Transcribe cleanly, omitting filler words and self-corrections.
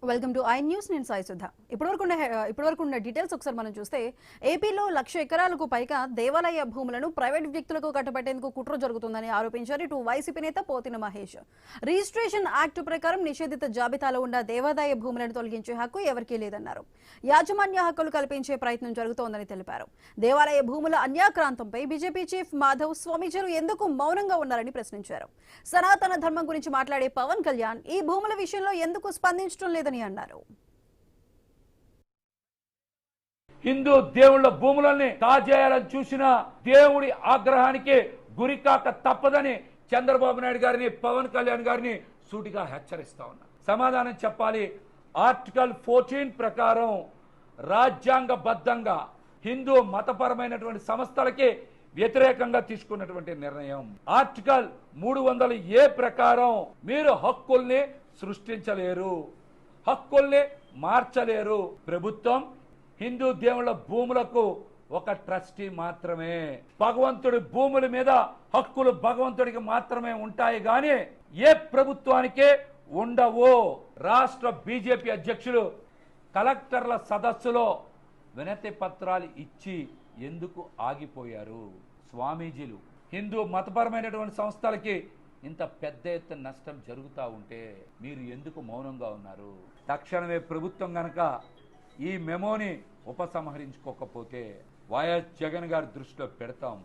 Welcome to I news. నేను సాయి సుధా. ఇప్పటివరకు ఉన్న డీటెయిల్స్ ఒకసారి మనం చూస్తే ఏపీలో 1,00,000 ఎకరాలకు పైగా దేవాలయ భూములను ప్రైవేట్ వ్యక్తులకు కట్టబెట్టేందుకు కుట్ర జరుగుతుందని ఆరోపించారు ఇటు వైసీపీ నేత పోతిన మహేష్. రిజిస్ట్రేషన్ యాక్ట్ ప్రకారం నిషేధిత జాబితాలో ఉన్న దేవాదాయ భూములను తొలగించే హక్కు ఎవరికీ లేదన్నారు. యాజమాన్య హక్కులు కల్పించే ప్రయత్నం జరుగుతోందని తెలిపారు. దేవాలయ భూముల అన్యాక్రాంతంపై బీజేపీ చీఫ్ మాధవ్ స్వామీజీలు ఎందుకు మౌనంగా ఉన్నారని ప్రశ్నించారు. సనాతన ధర్మం గురించి మాట్లాడే పవన్ కళ్యాణ్ ఈ భూముల విషయంలో ఎందుకు స్పందించడం లేదని అన్నారు. హిందూ దేవుళ్ళ భూములని కాజేయాలని చూసిన దేవుడి ఆగ్రహానికి గురికాక తప్పదని చంద్రబాబు నాయుడు గారిని పవన్ కళ్యాణ్ గారిని సూటిగా హెచ్చరిస్తా ఉన్నా. సమాధానం చెప్పాలి. ఆర్టికల్ 14 ప్రకారం రాజ్యాంగబద్ధంగా హిందూ మతపరమైనటువంటి సంస్థలకి వ్యతిరేకంగా తీసుకున్నటువంటి నిర్ణయం. ఆర్టికల్ 300A ప్రకారం మీరు హక్కుల్ని సృష్టించలేరు, హక్కుల్ని మార్చలేరు. ప్రభుత్వం హిందూ దేవుళ్ళ భూములకు ఒక ట్రస్టీ మాత్రమే. భగవంతుడి భూముల మీద హక్కులు భగవంతుడికి మాత్రమే ఉంటాయి గాని ఏ ప్రభుత్వానికే ఉండవు. రాష్ట్ర బీజేపీ అధ్యక్షులు కలెక్టర్ల సదస్సులో వినతి పత్రాలు ఇచ్చి ఎందుకు ఆగిపోయారు? స్వామీజీలు హిందూ మతపరమైనటువంటి సంస్థలకి ఇంత పెద్ద ఎత్తున నష్టం జరుగుతూ ఉంటే మీరు ఎందుకు మౌనంగా ఉన్నారు? తక్షణమే ప్రభుత్వం గనక ఈ మెమోని ఉపసంహరించుకోకపోతే వైఎస్ జగన్ గారి దృష్టిలో పెడతాం.